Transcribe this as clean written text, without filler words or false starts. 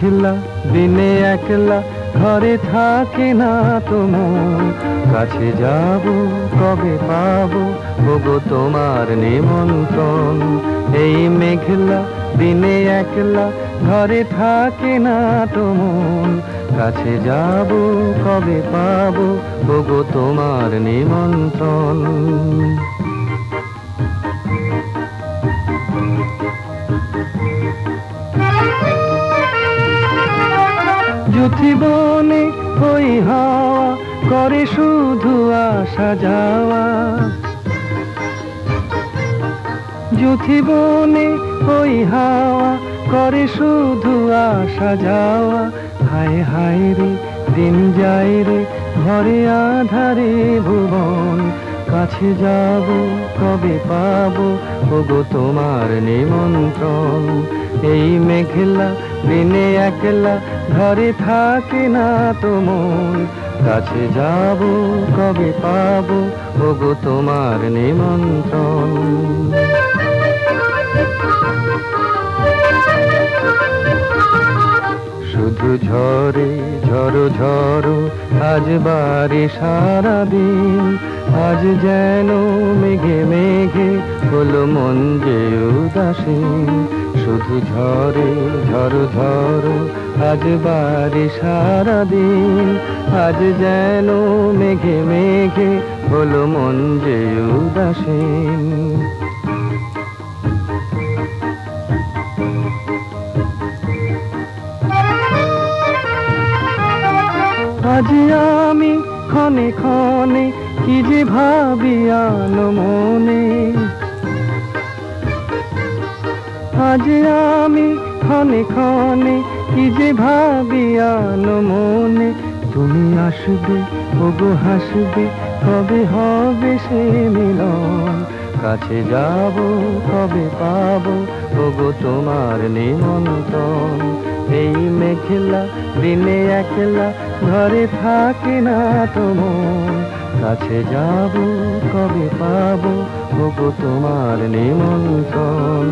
মেঘলা দিনে একলা ঘরে থাকে না তো মন, কাছে যাব কবে পাবো ওগো তোমার নিমন্ত্রণ। এই মেঘলা দিনে একলা ঘরে থাকে না তো মন, কাছে যাব কবে পাবো ওগো তোমার নিমন্ত্রণ। যুথিবনে ওই হাওয়া করে শুধু আসা যাওয়া, যুথিবনে ওই হাওয়া করে শুধু আসা যাওয়া। হায় হায় রে দিন যায় রে ঘরে আধারে ভুবন, কাছে যাব কবে পাবো ওগো তোমার নিমন্ত্রণ। এই মেঘলা দিনে একলা ঘরে থাকে না তো মন, কাছে যাব কবে পাবো ওগো তোমার নিমন্ত্রণ। শুধু ঝরে ঝড়ো ঝড়ো আজ বারে সারাদিন, আজ যেন মেঘে মেঘে হলো মন যে উদাসীন। শুধু ঝরে ঝড়ো ঝড়ো আজ বারে সারাদিন, আজ যেন মেঘে মেঘে হলো মন যে উদাসীন। আজ আমি ক্ষণে ক্ষণে কি যে ভাবি আনো মনে, আজ আমি ক্ষণে ক্ষণে কি যে ভাবি আনো মনে। তুমি আসবে ওগো হাসবে কবে হবে সে মিলন, কাছে যাব কবে পাবো ওগো তোমার নিমন্ত্রণ। এই মেঘলা দিনে একলা ঘরে থাকে না তো মন, কাছে যাব কবে পাবো ওগো তোমার নিমন্ত্রণ।